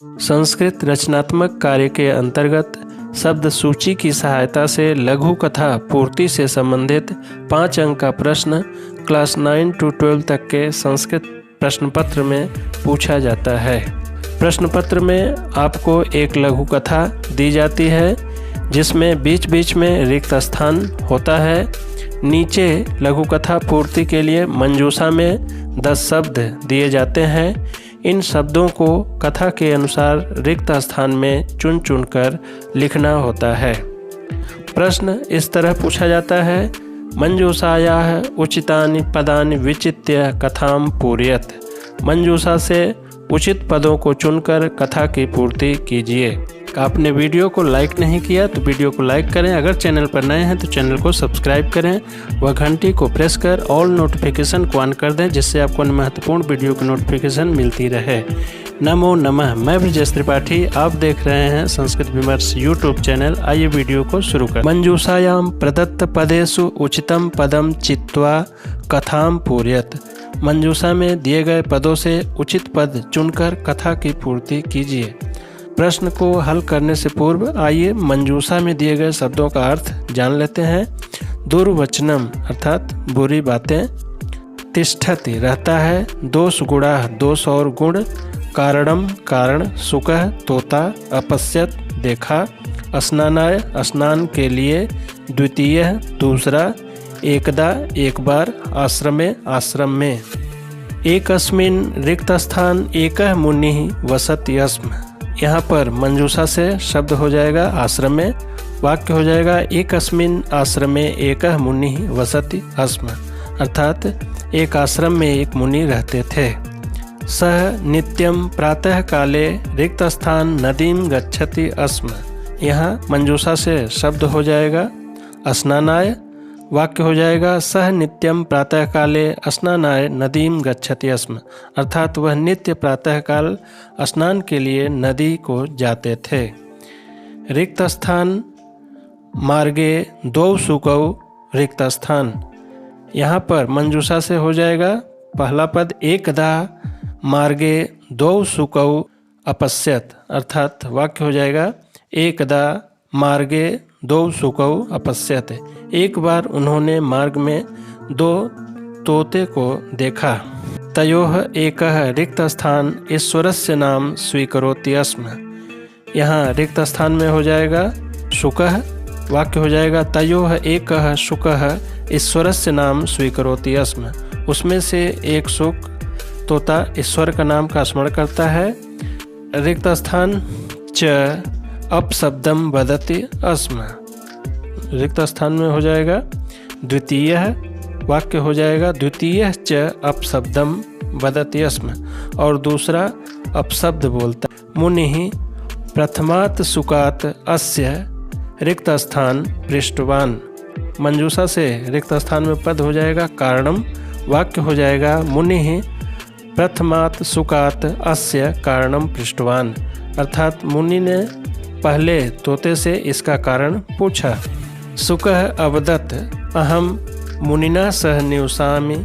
संस्कृत रचनात्मक कार्य के अंतर्गत शब्द सूची की सहायता से लघु कथा पूर्ति से संबंधित 5 अंक का प्रश्न क्लास 9 to 12 तक के संस्कृत प्रश्न पत्र में पूछा जाता है। प्रश्न पत्र में आपको एक लघु कथा दी जाती है जिसमें बीच बीच में रिक्त स्थान होता है। नीचे लघु कथा पूर्ति के लिए मंजूषा में 10 शब्द दिए जाते हैं। इन शब्दों को कथा के अनुसार रिक्त स्थान में चुन चुन कर लिखना होता है। प्रश्न इस तरह पूछा जाता है, मंजूषायाः उचितानि पदानि विचित्य कथां पूरयत। मंजूषा से उचित पदों को चुनकर कथा की पूर्ति कीजिए। आपने वीडियो को लाइक नहीं किया तो वीडियो को लाइक करें। अगर चैनल पर नए हैं तो चैनल को सब्सक्राइब करें व घंटी को प्रेस कर ऑल नोटिफिकेशन को ऑन कर दें, जिससे आपको महत्वपूर्ण वीडियो की नोटिफिकेशन मिलती रहे। नमो नमः। मैं ब्रजेश त्रिपाठी, आप देख रहे हैं संस्कृत विमर्श यूट्यूब चैनल। आइए वीडियो को शुरू करें। मंजूषायां प्रदत्त पदेषु उचितम पदम चित्वा कथां पूरयत। मंजूषा में दिए गए पदों से उचित पद चुनकर कथा की पूर्ति कीजिए। प्रश्न को हल करने से पूर्व आइए मंजूषा में दिए गए शब्दों का अर्थ जान लेते हैं। दुर्वचनम अर्थात बुरी बातें। तिष्ठति रहता है। दोष गुणा दोष और गुण। कारणम कारण। सुकः तोता। अपश्यत देखा। स्नानाय स्नान के लिए। द्वितीय दूसरा। एकदा एक बार। आश्रमे आश्रम में। एकस्मिन् रिक्त स्थान एकः मुनिः वसति स्म। यहाँ पर मंजूषा से शब्द हो जाएगा आश्रम में। वाक्य हो जाएगा एकस्मिन् आश्रमे एकः मुनिः वसति स्म, अर्थात एक आश्रम में एक मुनि रहते थे। सः नित्यं प्रातः काले रिक्त स्थान नदीं गच्छति स्म। यहाँ मंजूषा से शब्द हो जाएगा स्नानाय। वाक्य हो जाएगा सह नित्यम प्रातः काले स्नानाय नदीं गच्छति स्म, अर्थात वह नित्य प्रातः काल स्नान के लिए नदी को जाते थे। रिक्त स्थान मार्गे द्वौ शुकौ रिक्त स्थान। यहाँ पर मंजूषा से हो जाएगा पहला पद एकदा मार्गे द्वौ शुकौ अपश्यत, अर्थात वाक्य हो जाएगा एकदा मार्गे दो शुकौ अपश्यत। एक बार उन्होंने मार्ग में 2 तोते को देखा। तयोः एकः रिक्त स्थान ईश्वरस्य नाम स्वीकरोति स्म। यहाँ रिक्त स्थान में हो जाएगा शुकः। वाक्य हो जाएगा तयोः एकः शुकः ईश्वरस्य नाम स्वीकरोति स्म। उसमें से एक शुक तोता ईश्वर का नाम का स्मरण करता है। रिक्त स्थान च अपशब्दम वदति स्म। रिक्त स्थान में हो जाएगा द्वितीय। वाक्य हो जाएगा द्वितीय च अपशब्दम वदति स्म, और दूसरा अपशब्द बोलता। मुनिः प्रथमात् सुकात् अस्य रिक्त स्थान पृष्ठवान। मंजूषा से रिक्त स्थान में पद हो जाएगा कारणम। वाक्य हो जाएगा मुनिः प्रथमात् सुकात् अस्य कारणम पृष्ठवान, अर्थात मुनि ने पहले तोते से इसका कारण पूछा। सुकः अवदत् अहम मुनिना सह निवसामि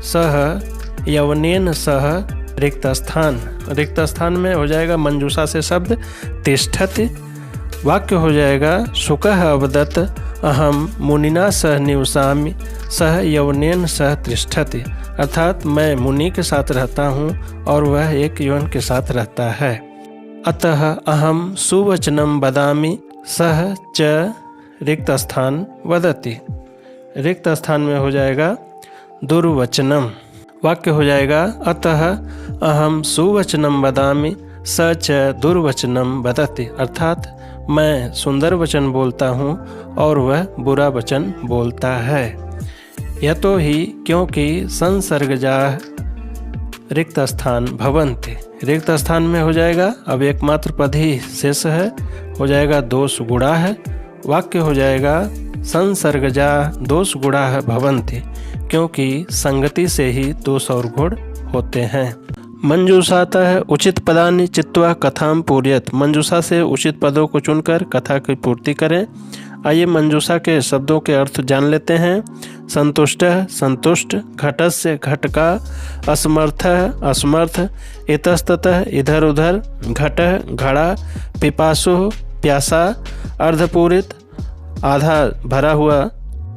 सह यवनेन सह रिक्त स्थान। रिक्त स्थान में हो जाएगा मंजूषा से शब्द तिष्ठति। वाक्य हो जाएगा सुकः अवदत् अहम मुनिना सह निवसामि सह यवनेन सह तिष्ठति, अर्थात मैं मुनि के साथ रहता हूँ और वह एक यवन के साथ रहता है। अतः अहम सुवचनम वदामि सह च रिक्त स्थान वदति। रिक्त स्थान में हो जाएगा दुर्वचनम। वाक्य हो जाएगा अतः अहम सुवचनम वदामि स च दुर्वचनम वदति, अर्थात मैं सुंदर वचन बोलता हूँ और वह बुरा वचन बोलता है। यतो ही क्योंकि संसर्गजाः रिक्त स्थान भवन्ति। रिक्त स्थान में हो जाएगा अब एकमात्र पद ही शेष है, हो जाएगा दोष गुणा है। वाक्य हो जाएगा संसर्गजा दोष गुणा भवन्ति, क्योंकि संगति से ही दोष और गुण होते हैं। मंजूषातः उचित पदानि चित्वा कथां पूरयत। मंजूषा से उचित पदों को चुनकर कथा की पूर्ति करें। आइए मंजूषा के शब्दों के अर्थ जान लेते हैं। संतुष्टः संतुष्ट, घटस्य घटका, असमर्थः असमर्थ, इतस्ततः इधर उधर, घटः घड़ा, पिपासुः प्यासा, अर्धपूरित आधा भरा हुआ,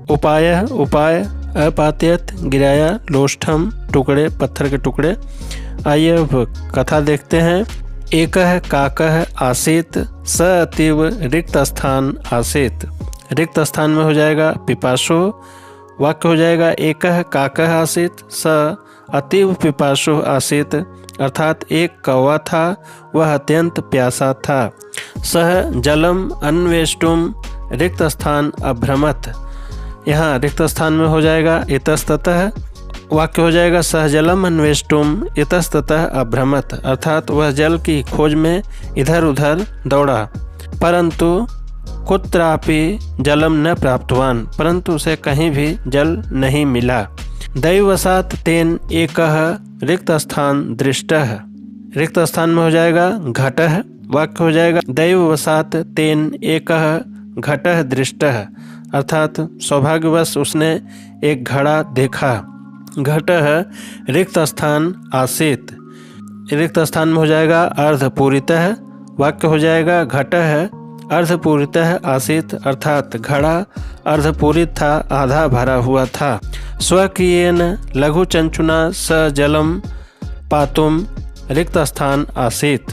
उपायः उपाय, अपात्यत गिराया, लोष्ठम टुकड़े पत्थर के टुकड़े। आइए अब कथा देखते हैं। एकः काकः आसीत, स अतीव रिक्त स्थान आसीत। रिक्त स्थान में हो जाएगा पिपासु। वाक्य हो जाएगा एकः काकः आसीत, स अतीव पिपासु आसीत, अर्थात एक कौवा था, वह अत्यंत प्यासा था। सह जलम अन्वेष्टुम रिक्त स्थान अभ्रमत। यहाँ रिक्त स्थान में हो जाएगा इतस्ततः। वाक्य हो जाएगा सह जलम अन्वेष्टुम इतस्ततः अभ्रमत, अर्थात वह जल की खोज में इधर उधर दौड़ा, परंतु कुत्रापि जलम न प्राप्तवान, परंतु उसे कहीं भी जल नहीं मिला। दैववशात् तेन एकः रिक्त स्थान दृष्टः। रिक्त स्थान में हो जाएगा घटः। वाक्य हो जाएगा दैववशात् तेन एकः घटः दृष्टः, अर्थात सौभाग्यवश उसने एक घड़ा देखा। घटः रिक्त स्थान आसीत। रिक्त स्थान में हो जाएगा अर्धपूरितः। वाक्य हो जाएगा घटः अर्धपूरितः आसीत, अर्थात घड़ा अर्धपूरित था, आधा भरा हुआ था। स्वकीयेन लघु चंचुना स जलम पातुम रिक्त स्थान आसीत।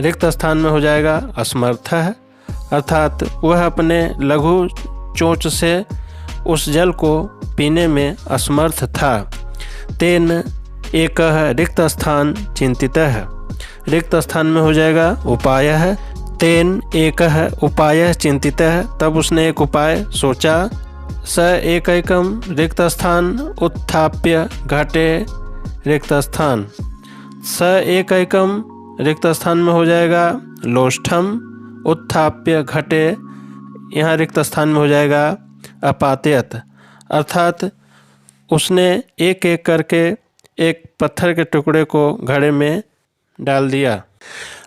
रिक्त स्थान में हो जाएगा असमर्थः, अर्थात वह अपने लघु चोंच से उस जल को पीने में असमर्थ था। तेन एकः रिक्त स्थान चिंतितः। रिक्त स्थान में हो जाएगा उपायः। तेन एकः उपायः चिंतितः, तब उसने एक उपाय सोचा। स एकैकम रिक्त स्थान उत्थाप्य घटे रिक्त स्थान। स एकैकम रिक्त स्थान में हो जाएगा लोष्ठम उत्थाप्य घटे, यहाँ रिक्त स्थान में हो जाएगा अपात्यत, अर्थात उसने एक एक करके एक पत्थर के टुकड़े को घड़े में डाल दिया।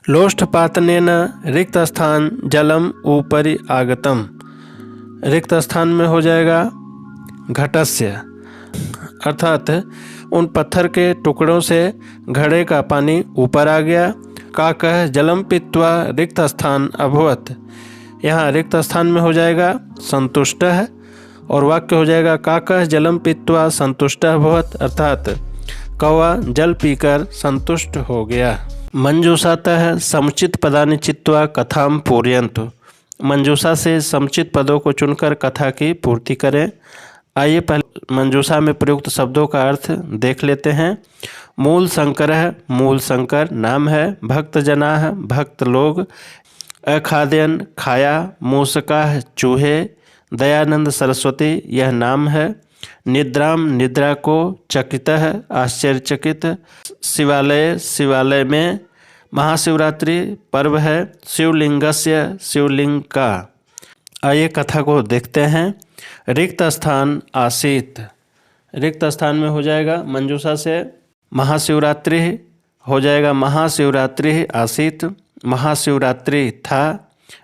लोष्ठपातनेन रिक्त स्थान जलम ऊपरि आगतम। रिक्त स्थान में हो जाएगा घटस्य, अर्थात उन पत्थर के टुकड़ों से घड़े का पानी ऊपर आ गया। काकः जलम पीत्वा रिक्त स्थान अभवत। यहाँ रिक्त स्थान में हो जाएगा संतुष्टः, और वाक्य हो जाएगा काकः जलम पीत्वा संतुष्टः अभवत, अर्थात कौवा जल पीकर संतुष्ट हो गया। मंजूषातः समुचित पदानि चित्वा कथाम पूरयन्तु। मंजूषा से समुचित पदों को चुनकर कथा की पूर्ति करें। आइए पहले मंजूषा में प्रयुक्त शब्दों का अर्थ देख लेते हैं। मूल शंकरः, मूल शंकर नाम है। भक्त जनाः, भक्त लोग। अखाद्यन खाया। मूषकाः चूहे। दयानंद सरस्वती यह नाम है। निद्राम निद्रा को। चकितः आश्चर्यचकित। शिवालय शिवालय में। महाशिवरात्रि पर्व है। शिवलिंगस्य शिवलिंग का। आइए कथा को देखते हैं। रिक्त स्थान आसीत। रिक्त स्थान में हो जाएगा मंजूषा से महाशिवरात्रि हो जाएगा महाशिवरात्रि आसीत, महाशिवरात्रि था।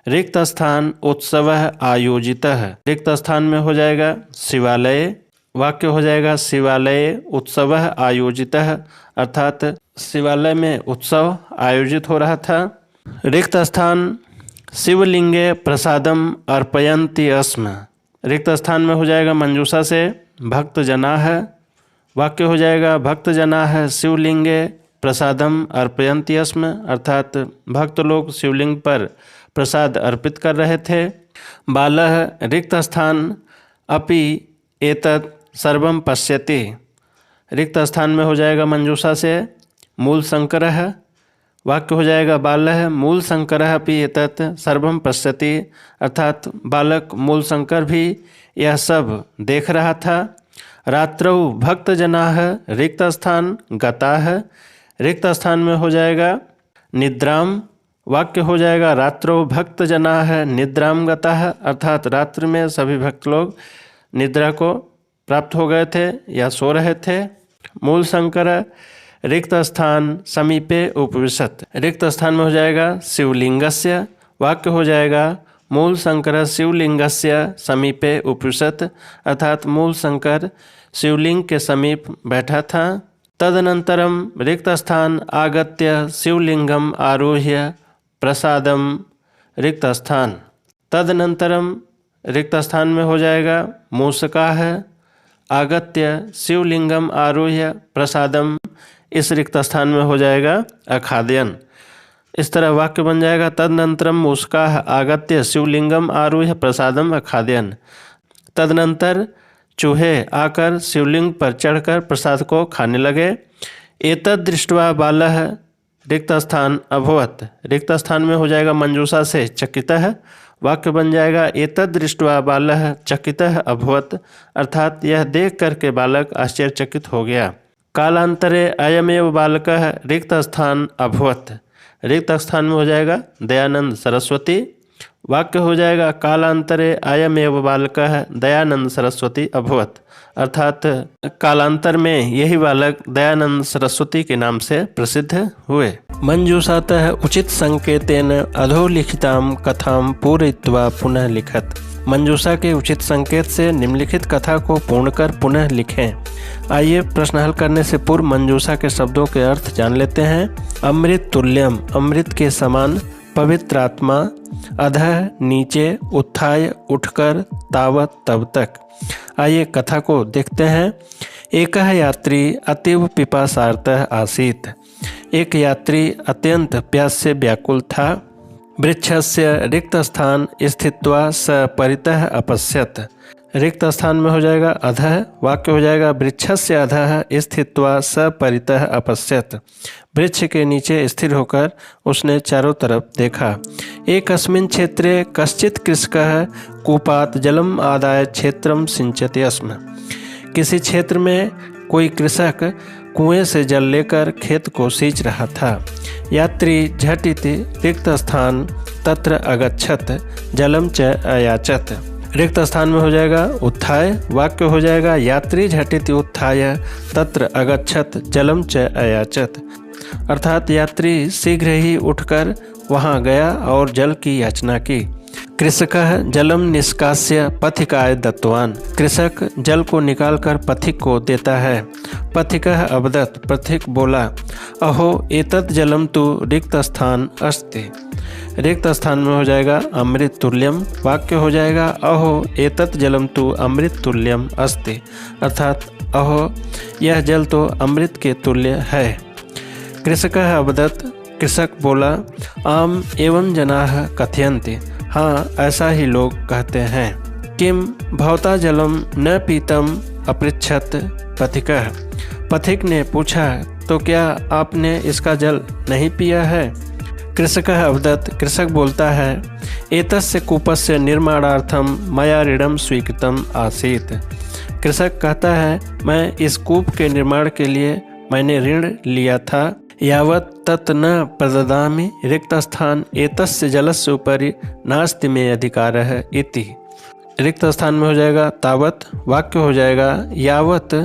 रिक्त स्थान उत्सव आयोजितः। रिक्त स्थान में हो जाएगा शिवालय। वाक्य हो जाएगा शिवालय उत्सव आयोजितः, अर्थात शिवालय में उत्सव आयोजित हो रहा था। रिक्त स्थान शिवलिंगे प्रसादम अर्पयन्ति अस्म। रिक्त स्थान में हो जाएगा मंजूषा से भक्त जनाः। वाक्य हो जाएगा भक्त जनाः शिवलिंगे प्रसादम अर्पयन्ति अस्म, अर्थात भक्त लोग शिवलिंग पर प्रसाद अर्पित कर रहे थे। बालः रिक्त स्थान अपि एतत् सर्वं पश्यति। रिक्त स्थान में हो जाएगा मंजूषा से मूल शंकरः। वाक्य हो जाएगा बालः मूल शंकरः अपि एतत् सर्वं पश्यति, अर्थात बालक मूल शंकर भी यह सब देख रहा था। रात्रौ भक्त जनाः रिक्त स्थान गताः। रिक्त स्थान में हो जाएगा निद्राम। वाक्य हो जाएगा रात्रौ भक्त जनाः निद्राम गताः, अर्थात रात्रि में सभी भक्त लोग निद्रा को प्राप्त हो गए थे या सो रहे थे। मूल शंकर रिक्त स्थान समीपे उपविशत। रिक्त स्थान में हो जाएगा शिवलिंगस्य। वाक्य हो जाएगा मूलशंकर शिवलिंगस्य समीपे उपविशत, अर्थात मूलशंकर शिवलिंग के समीप बैठा था। तदनंतरम रिक्तस्थान आगत्य शिवलिंगम आरोह्य प्रसादम रिक्तस्थान। तदनंतरम रिक्तस्थान में हो जाएगा मूषकाः आगत्य शिवलिंगम आरोह्य प्रसादम, इस रिक्तस्थान में हो जाएगा अखाद्यन। इस तरह वाक्य बन जाएगा तदनंतरम मूषकाः आगत्य शिवलिंगम आरोह्य प्रसादम अखाद्यन। तदनंतर चूहे आकर शिवलिंग पर चढ़कर प्रसाद को खाने लगे। एतद् दृष्ट्वा बालः रिक्तस्थान अभवत्, रिक्तस्थान में हो जाएगा मंजूषा से चकितः, वाक्य बन जाएगा एतद् दृष्ट्वा बालः चकितः अभवत्, अर्थात यह देख करके बालक आश्चर्यचकित हो गया। कालांतरे अयमेव बालकः रिक्तस्थान अभवत्, रिक्तस्थान में हो जाएगा दयानंद सरस्वती, वाक्य हो जाएगा कालांतरे अयमेव बालकः दयानंद सरस्वती अभवत्, अर्थात कालांतर में यही बालक दयानंद सरस्वती के नाम से प्रसिद्ध हुए। मंजूषातः उचित संकेतेन अधोलिखितां कथां पूरयित्वा पुनः लिखत, मंजूषा के उचित संकेत से निम्नलिखित कथा को पूर्ण कर पुनः लिखें। आइए प्रश्न हल करने से पूर्व मंजूषा के शब्दों के अर्थ जान लेते हैं। अमृत तुल्यम, अमृत के समान, पवित्र आत्मा, अधः नीचे, उत्थाय उठकर, तावत तब तक। आइए कथा को देखते हैं। एकः यात्री अतीव पिपासार्तः आसीत्, एक यात्री अत्यंत प्यास से व्याकुल था। वृक्षस्य रिक्त स्थान स्थित्वा स परितः अपश्यत, रिक्त स्थान में हो जाएगा अधः, वाक्य हो जाएगा वृक्षस्य अधः स्थित्वा स परितः अपश्यत, वृक्ष के नीचे स्थिर होकर उसने चारों तरफ देखा। एकस्मिन् क्षेत्रे कश्चित् कृषकः कूपात् जलम आदाय क्षेत्रम सिंचति स्म, किसी क्षेत्र में कोई कृषक कुएं से जल लेकर खेत को सींच रहा था। यात्री झटिति रिक्त स्थान तत्र अगच्छत जलम च अयाचत, रिक्त स्थान में हो जाएगा उत्थाय, वाक्य हो जाएगा यात्री झटिति उत्थाय तत्र अगच्छत जलम च अयाचत, अर्थात यात्री शीघ्र ही उठकर वहां गया और जल की याचना की। कृषकः जलम निष्कास्य पथिकाय दत्तवान, कृषक जल को निकालकर पथिक को देता है। पथिकः अवदत्, पथिक बोला अहो एतत् जलम तु रिक्त स्थान अस्ति, रिक्त स्थान में हो जाएगा अमृत तुल्यम, वाक्य हो जाएगा अहो एतत् जलम तु अमृत तुल्यम अस्ति, अर्थात अहो यह जल तो अमृत के तुल्य है। कृषकः अवदत्, कृषक बोला आम एवं जनाः कथयन्ति, हाँ ऐसा ही लोग कहते हैं। किम भवता जलम न पीतम अपृच्छत पथिकः, पथिक ने पूछा तो क्या आपने इसका जल नहीं पिया है। कृषकः अवदत्, कृषक बोलता है एतस्य कूपस्य निर्माणार्थम मया ऋणम स्वीकृतम आसीत्, कृषक कहता है मैं इस कूप के निर्माण के लिए मैंने ऋण लिया था। यावत् तत् न प्रददामि रिक्त स्थान एतस्य जलस्य उपरि नास्ति मे अधिकारः इति, रिक्त स्थान में हो जाएगा तावत, वाक्य हो जाएगा यावत्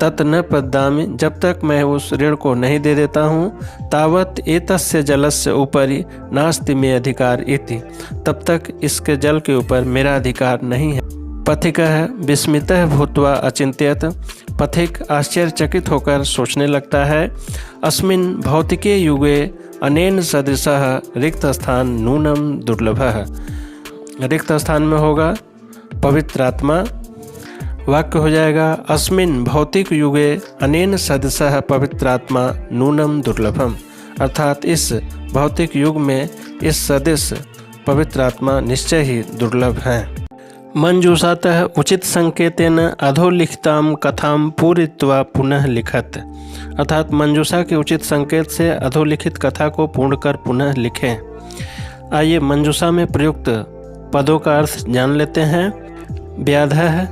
तत् न प्रददामि, जब तक मैं उस ऋण को नहीं दे देता हूँ, तावत् एतस्य जलस्य उपरि नास्ति मे अधिकार इति, तब तक इसके जल के ऊपर मेरा अधिकार नहीं है। पथिकः विस्मितः भूत्वा अचिंत्यत, पथिक आश्चर्यचकित होकर सोचने लगता है। अस्मिन् भौतिके युगे अनेन सदृशः रिक्त स्थान नूनम दुर्लभः, रिक्त स्थान में होगा पवित्र आत्मा, वाक्य हो जाएगा अस्मिन् भौतिक युगे अनेन सदृशः पवित्र आत्मा नूनम दुर्लभम, अर्थात इस भौतिक युग में इस सदृश पवित्र आत्मा निश्चय ही दुर्लभ है। मंजूषातः उचित संकेतेन अधोलिखितां कथां पूरयित्वा पुनः लिखत, अर्थात मंजूषा के उचित संकेत से अधोलिखित कथा को पूर्ण कर पुनः लिखें। आइए मंजूषा में प्रयुक्त पदों का अर्थ जान लेते हैं। व्याधः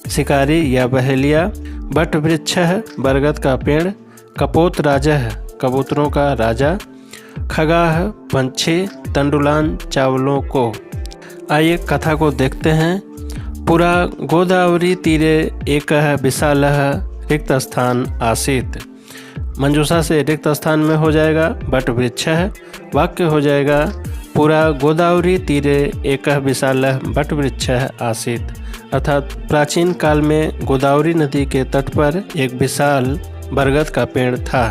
शिकारी या बहेलिया, बट वृक्षः बरगद का पेड़, कपोत राजः कबूतरों का राजा, खगाः पंछी, तंडुलान चावलों को। आइए कथा को देखते हैं। पुरा गोदावरी तीरे एकः विशालः रिक्त स्थान आसीत्, मंजूषा से रिक्त स्थान में हो जाएगा बट वृक्षः, वाक्य हो जाएगा पुरा गोदावरी तीरे एकः विशालः वटवृक्षः आसीत्। अर्थात प्राचीन काल में गोदावरी नदी के तट पर एक विशाल बरगद का पेड़ था।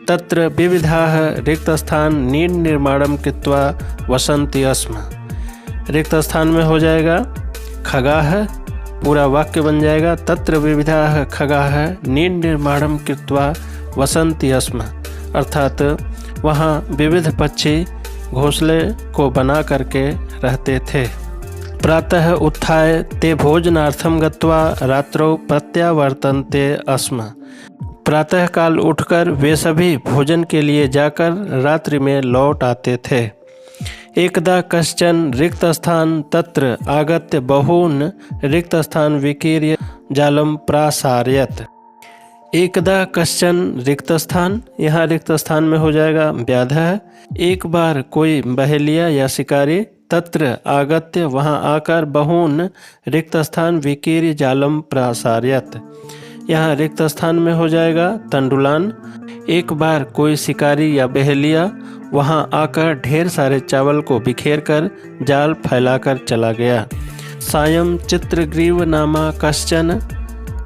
तत्र विविधाः रिक्तस्थान निर्माणं कृत्वा वसन्ति स्म। रिक्त स्थान में हो जाएगा खगाः, पूरा वाक्य बन जाएगा तत्र विविधाः खगाः निर्माणं कृत्वा वसन्ति स्म। अर्थात वहाँ विविध पक्षी घोंसले को बना करके रहते थे। प्रातः उत्थाय ते भोजनार्थं गत्वा रात्रौ प्रत्यावर्तन्ते स्म। प्रातः काल उठकर वे सभी भोजन के लिए जाकर रात्रि में लौट आते थे। एकदा कश्चन रिक्तस्थान तत्र आगत्य बहून् रिक्तस्थान विकीर्य जालं प्रासारयत्। एकदा कश्चन रिक्तस्थान, यहाँ रिक्तस्थान में हो जाएगा व्याधः। एक बार कोई बहेलिया या शिकारी तत्र आगत्य वहाँ आकर बहून् रिक्तस्थान विकीर्य जालम प्रासारयत्। यहाँ रिक्तस्थान में हो जाएगा तंडुलान। एक बार कोई शिकारी या बहेलिया वहाँ आकर ढेर सारे चावल को बिखेर कर जाल फैलाकर चला गया। सायं चित्रग्रीव नामा कश्चन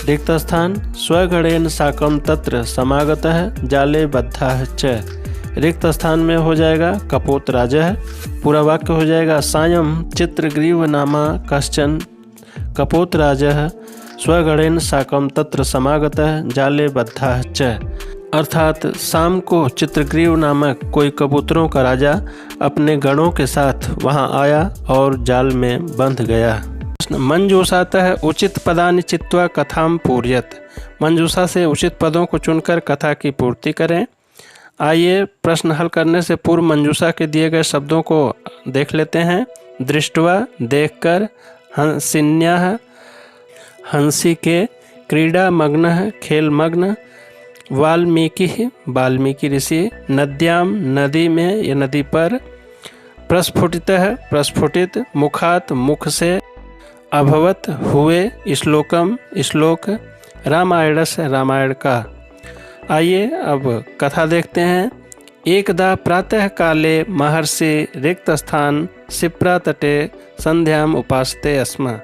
रिक्तस्थान स्वगणेन साकं तत्र समागतः जाले बद्धः च। रिक्त स्थान में हो जाएगा कपोतराजः। पूरा वाक्य हो जाएगा सायं चित्रग्रीव नामा कश्चन कपोतराजः स्वगणेन साकं तत्र समागतः जाले बद्धः च। अर्थात शाम को चित्रग्रीव नामक कोई कबूतरों का राजा अपने गणों के साथ वहां आया और जाल में बंध गया। मंजूषातः उचित पदानि चित्वा कथाम पूर्यत। मंजूषा से उचित पदों को चुनकर कथा की पूर्ति करें। आइए प्रश्न हल करने से पूर्व मंजूषा के दिए गए शब्दों को देख लेते हैं। दृष्टवा देखकर, हंसिन्याः हंसी के, क्रीड़ा मग्नः खेल मग्न, वाल्मीकि वाल्मीकि ऋषि, नद्याम नदी में या नदी पर, प्रस्फुटितः प्रस्फुटित, मुखात मुख से, अभवत हुए, श्लोकम श्लोक, रामायणस्य रामायण का। आइए अब कथा देखते हैं। एकदा प्रातः काले महर्षि रिक्त स्थान शिप्रा तटे संध्याम उपासते स्म।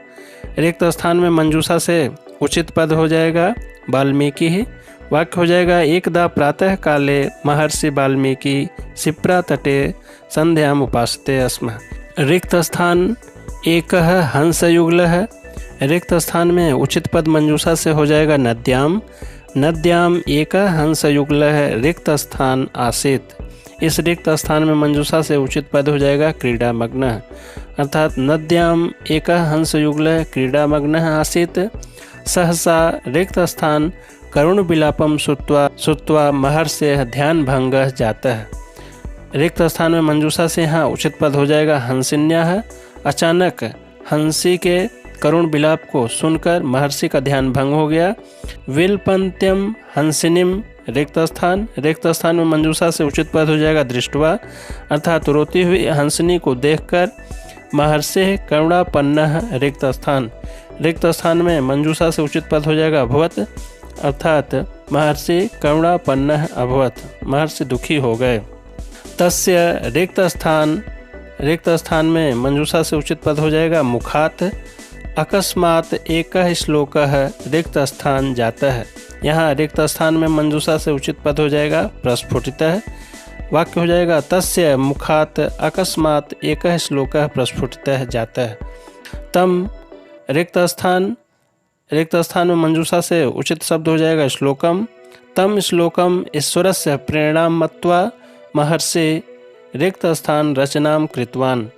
रिक्त स्थान में मंजूषा से उचित पद हो जाएगा वाल्मीकि ही। वाक्य हो जाएगा एकदा प्रातः काले महर्षि वाल्मीकि शिप्रा तटे संध्याम उपासते स्म। रिक्त स्थान एकः हंसयुगलः। रिक्त स्थान में उचित पद मंजूषा से हो जाएगा नद्याम। नद्याम एकः हंसयुगलः रिक्त स्थान आसीत्। इस रिक्त स्थान में मंजूषा से उचित पद हो जाएगा क्रीड़ा मग्न। अर्थात नद्याम एकः हंसयुगलः क्रीड़ा मग्न आसीत्। सहसा रिक्त स्थान करुण विलापम श्रुत्वा महर्षेः ध्यान भंगः जातः। रिक्त स्थान में मंजूषा से यहाँ उचित पद हो जाएगा हंसिन्याः। अचानक हंसी के करुण विलाप को सुनकर महर्षि का ध्यान भंग हो गया। विलपंत्यम हंसिनीम रिक्त स्थान में मंजूषा से उचित पद हो जाएगा दृष्टवा। अर्थात रोती हुई हंसनी को देखकर महर्षि करुणापन्नः रिक्त स्थान में मंजूषा से उचित पद हो जाएगा अभवत। अर्थात महर्षि करुणापन्नः अभवत, महर्षि दुखी हो गए। तस्य रिक्त स्थान में मंजूषा से उचित पद हो जाएगा मुखात। अकस्मात एकः श्लोकः रिक्त स्थान जातः। यहाँ रिक्त स्थान में मंजूषा से उचित पद हो जाएगा प्रस्फुटितः। वाक्य हो जाएगा तस्य मुखात अकस्मात एकः श्लोकः प्रस्फुटितः जातः। तम रिक्त स्थान में मंजूषा से उचित शब्द हो जाएगा श्लोकम। तम श्लोकम ईश्वरस्य प्रेरणां मत्वा महर्षि रिक्त स्थान रचनाम कृतवान।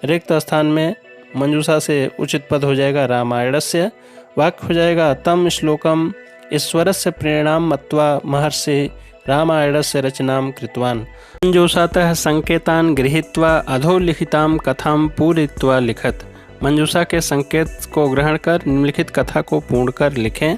रिक्त स्थान में मंजूषा से उचित पद हो जाएगा रामायणस्य। वाक्य हो जाएगा तम श्लोकम ईश्वरस्य प्रेरणां मत्वा महर्षि रामायणस्य रचनां कृतवान। मंजूषातः संकेतान् गृहीत्वा अधोलिखितां कथां पूरयित्वा लिखत। मंजूषा के संकेत को ग्रहण कर निम्नलिखित कथा को पूर्ण कर लिखें।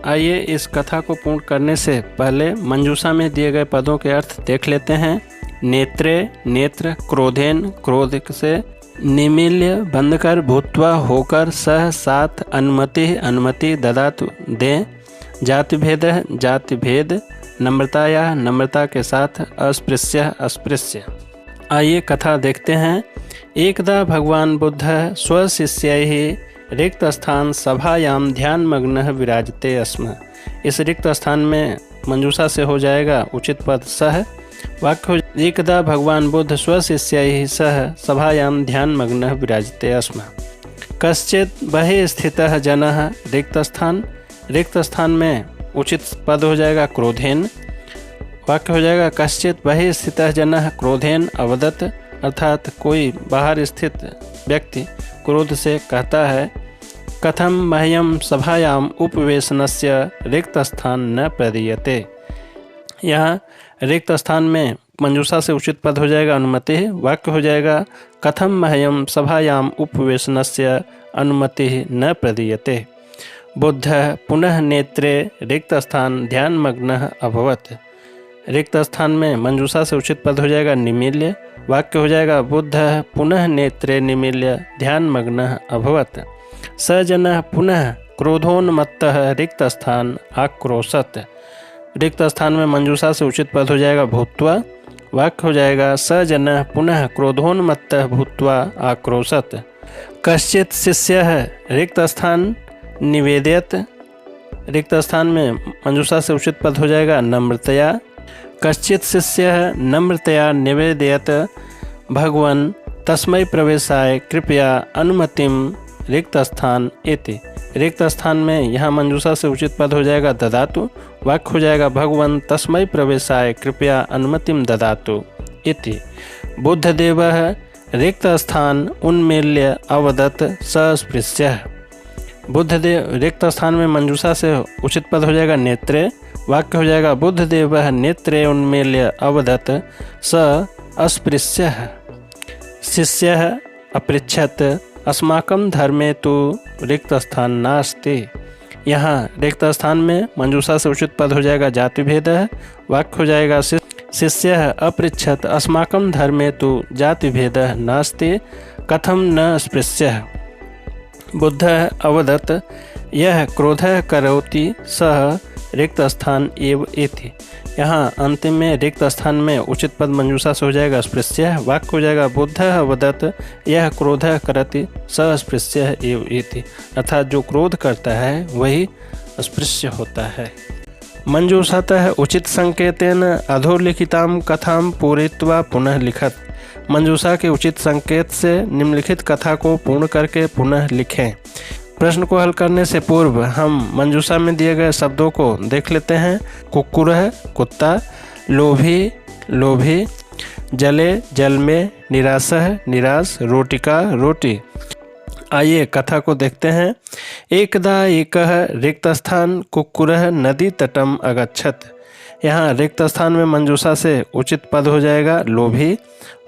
आइए इस कथा को पूर्ण करने से पहले मंजूषा में दिए गए पदों के अर्थ देख लेते हैं। नेत्रे नेत्र, क्रोधेन क्रोध से, निमील्य बंद कर, भूत्वा होकर, सह साथ, अनुमति ददात दें, जाति भेद, नम्रताया नम्रता के साथ, अस्पृश्य। आइए कथा देखते हैं। एकदा भगवान बुद्ध स्वशिष्यैः रिक्तस्थान सभायां ध्यानमग्नः विराजते स्म। इस रिक्त स्थान में मंजूषा से हो जाएगा उचित पद सह। वाक्य एकदा भगवान बुद्ध स्वशिष्यैः सह सभायां ध्यानमग्नः विराजते स्म। कश्चित् बहिः स्थितः जनः रिक्तस्थान। रिक्त स्थान में उचित पद हो जाएगा क्रोधेन। वाक्य हो जाएगा कश्चित् बहिः स्थितः जनः क्रोधेन अवदत्, अर्थात कोई बाहर स्थित व्यक्ति क्रोध से कहता है कथम मह्यम सभायाम उपवेशनस्य रिक्त स्थान न प्रदीयते। यहाँ रिक्त स्थान में मंजूषा से उचित पद हो जाएगा अनुमति। वाक्य हो जाएगा कथम मह्यम सभायाम उपवेशनस्य अनुमति न प्रदीयते। बुद्ध पुनः नेत्रे रिक्त स्थान ध्यानमग्नः अभवत्। रिक्त स्थान में मंजूषा से उचित पद हो जाएगा निमील्य। वाक्य हो जाएगा बुद्ध पुनः नेत्रे निमील्य ध्यानमग्नः अभवत्। स जनः पुनः क्रोधोन्मत्तः रिक्त स्थान आक्रोशत्। रिक्त स्थान में मंजूषा से उचित पद हो जाएगा भूत्वा। वाक्य हो जाएगा स जनः पुनः क्रोधोन्मत्तः भूत्वा आक्रोशत्। कश्चित् शिष्यः रिक्त स्थान निवेदयत्। रिक्त स्थान में मंजूषा से उचित पद हो जाएगा नम्रतया। कश्चित् शिष्यः नम्रतया निवेदयत् भगवन् तस्मै प्रवेशाय कृपया अनुमतिं रिक्त स्थान इति। रिक्त स्थान में यहाँ मंजूषा से उचित पद हो जाएगा ददातु। वाक्य हो जाएगा भगवन् तस्मै प्रवेशाय कृपया अनुमतिं ददातु इति। बुद्धदेवः रिक्त स्थान उन्मील्य अवदत् सस्पृश्यः। बुद्धदेव रिक्त स्थान में मंजूषा से उचित पद हो जाएगा नेत्रे। वाक्य हो जाएगा बुद्धदेवः नेत्रे उन्मील्य अवदत् स अस्पृश्यः। शिष्यः अपृच्छत् अस्माकं धर्मे तो रिक्त स्थान नास्ति। यहाँ रिक्त स्थान में मंजूषा से उचित पद हो जाएगा जाति भेद है। वाक्य हो जाएगा शिष्यः अपृच्छत् अस्माकं धर्मे तो जाति भेद नास्ति कथम न स्पृश्यः। बुद्धः अवदत् यह क्रोधः करोति सः रिक्त स्थान एव इति। यहाँ अंतिम में रिक्त स्थान में उचित पद मंजूषा से हो जाएगा स्पृश्यः। वाक्य हो जाएगा बुद्धः अवदत् यह क्रोधः करति सः स्पृश्यः एव इति, अर्थात जो क्रोध करता है वही स्पृश्य होता है। मंजूषातः उचित संकेतेन अधोलिखितां कथां पूरयित्वा पुनः लिखत। मंजूषा के उचित संकेत से निम्नलिखित कथा को पूर्ण करके पुनः लिखें। प्रश्न को हल करने से पूर्व हम मंजूषा में दिए गए शब्दों को देख लेते हैं। कुक्कुरः कुत्ता, लोभी लोभी, जले जल में, निरासः निराश, रोटिका रोटी। आइए कथा को देखते हैं। एकदा एकः रिक्त स्थान कुक्कुरः नदी तटम अगच्छत्। यहाँ रिक्त स्थान में मंजूषा से उचित पद हो जाएगा लोभी।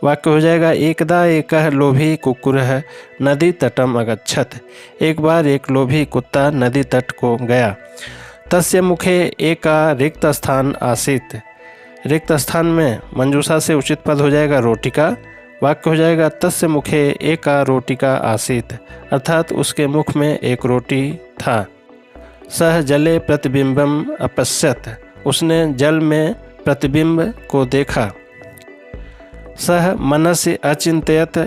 वाक्य हो जाएगा एकदा एकः लोभी कुक्कुरः नदी तटम अगच्छत्। एक बार एक लोभी कुत्ता नदी तट को गया। तस्य मुखे एका रिक्त स्थान आसीत्। रिक्त स्थान में मंजूषा से उचित पद हो जाएगा रोटिका। वाक्य हो जाएगा तस्य मुखे एका रोटिका आसीत्, अर्थात उसके मुख में एक रोटी था। सह जले प्रतिबिंबम अपश्यत्। उसने जल में प्रतिबिंब को देखा। सह मनसि अचिंतयत्।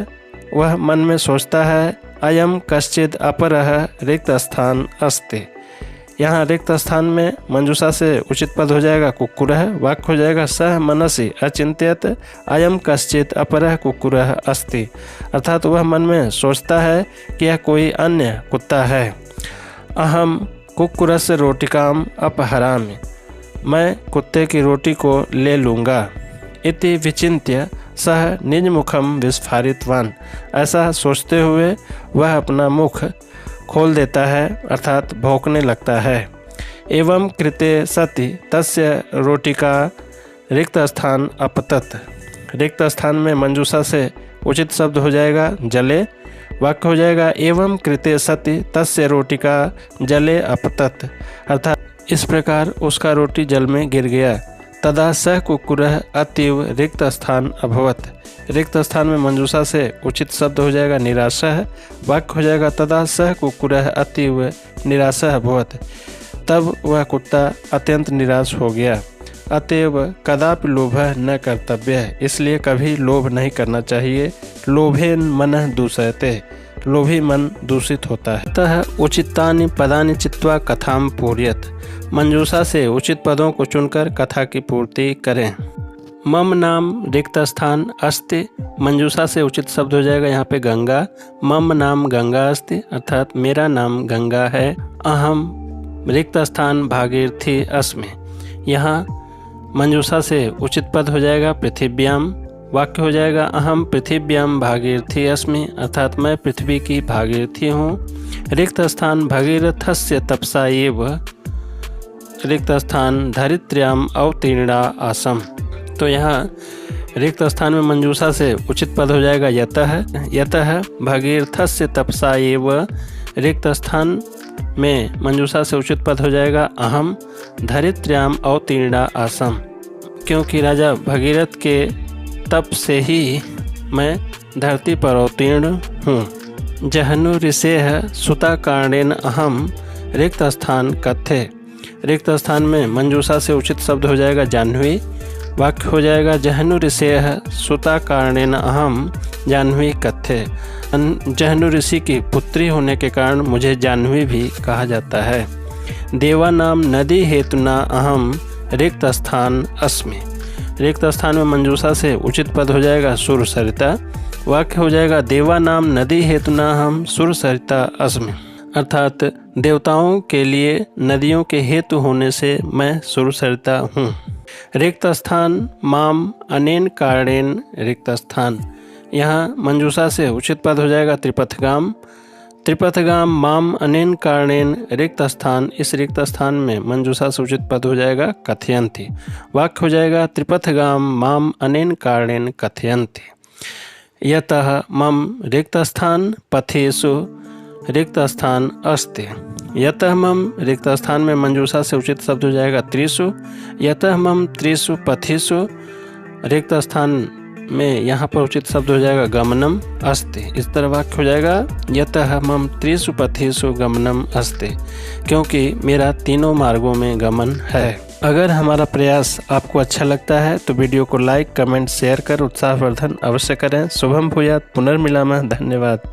वह मन में सोचता है अयम कश्चिद अपरः रिक्त स्थान अस्ति। यहाँ रिक्त स्थान में मंजूषा से उचित पद हो जाएगा कुक्कुरः। वाक्य हो जाएगा सह मनसि अचिंतयत् अयम कश्चिद अपरः कुक्कुरः अस्ति, अर्थात वह मन में सोचता है कि यह कोई अन्य कुत्ता है। अहम कुक्कुरस्य रोटिकाम अपहरामि। मैं कुत्ते की रोटी को ले लूँगा। इति विचिन्त्य सह निज मुखम विस्फारितवान। ऐसा सोचते हुए वह अपना मुख खोल देता है, अर्थात भौंकने लगता है। एवं कृते सति तस्य रोटिका रिक्त स्थान अपतत। रिक्त स्थान में मंजूषा से उचित शब्द हो जाएगा जले। वाक्य हो जाएगा एवं कृते सति तस्य रोटिका जले अपतत, अर्थात इस प्रकार उसका रोटी जल में गिर गया। तदा सह कुक्कुरः अतीव रिक्त स्थान अभवत्। रिक्त स्थान में मंजूषा से उचित शब्द हो जाएगा निराशः। वाक्य हो जाएगा तदा सह कुक्कुरः अतीव निराशः अभवत्। तब वह कुत्ता अत्यंत निराश हो गया। अतएव कदापि लोभः न कर्तव्यः, इसलिए कभी लोभ नहीं करना चाहिए। लोभेन मनः दूषयते, लोभी मन दूषित होता है। अतः उचितानि पदानि चित्वा कथां पूरयेत्, मंजूषा से उचित पदों को चुनकर कथा की पूर्ति करें। मम नाम रिक्त स्थान अस्ति, मंजूषा से उचित शब्द हो जाएगा यहाँ पे गंगा। मम नाम गंगा अस्ति, अर्थात मेरा नाम गंगा है। अहम रिक्त स्थान भागीरथी अस्मि, यहाँ मंजूषा से उचित पद हो जाएगा पृथिव्याम। वाक्य हो जाएगा अहम पृथिव्याम भागीरथी अस्मि, अर्थात मैं पृथ्वी की भागीरथी हूँ। रिक्त स्थान भगीरथस्य तपसा एव रिक्त स्थान धरित्र्याम अवतीर्णा आसम, तो यहाँ रिक्त स्थान में मंजूषा से उचित पद हो जाएगा यतः। यतः भगीरथस्य तपसा एव, रिक्त स्थान में मंजूषा से उचित पद हो जाएगा अहम धरित्र्याम अवतीर्णा आसम, क्योंकि राजा भगीरथ के तप से ही मैं धरती पर अवतीर्ण हूँ। जहनु ऋषेः सुता कारणेन अहम रिक्त स्थान कथ्ये, रिक्त स्थान में मंजूषा से उचित शब्द हो जाएगा जाह्नवी। वाक्य हो जाएगा जहनु ऋषेः सुता कारणेन अहम जाह्नवी कथ्ये, जहनु ऋषि की पुत्री होने के कारण मुझे जाह्नवी भी कहा जाता है। देवानाम नदी हेतुना अहम रिक्त स्थान अस्मि, रिक्त स्थान में मंजूषा से उचित पद हो जाएगा सुरसरिता। वाक्य हो जाएगा देवानाम नदी हेतुना अहम सुरसरिता अस्मि, अर्थात देवताओं के लिए नदियों के हेतु होने से मैं सुरसरिता हूँ। रिक्त स्थान माम अनेन कारणेन रिक्त स्थान, यहाँ मंजूषा से उचित पद हो जाएगा त्रिपथगाम। त्रिपथगाम माम अनेन कारणेन रिक्त स्थान, इस रिक्त स्थान में मंजूषा से उचित पद हो जाएगा कथयन्ति। वाक्य हो जाएगा त्रिपथगाम माम अनेन कारणेन कथयन्ति। यतः मम रिक्त स्थान पथेषु रिक्त स्थान अस्ति, यतः मम रिक्त स्थान में मंजूषा से उचित शब्द हो जाएगा त्रिषु। यतः मम त्रिषु पथेषु, रिक्त स्थान में यहाँ पर उचित शब्द हो जाएगा गमनम अस्ति। इस तरह वाक्य हो जाएगा यतः मम त्रिषु पथेषु गमनम अस्ति, क्योंकि मेरा तीनों मार्गों में गमन है। अगर हमारा प्रयास आपको अच्छा लगता है तो वीडियो को लाइक, कमेंट, शेयर कर उत्साहवर्धन अवश्य करें। शुभम भूयात्, पुनर्मिलामः, धन्यवाद।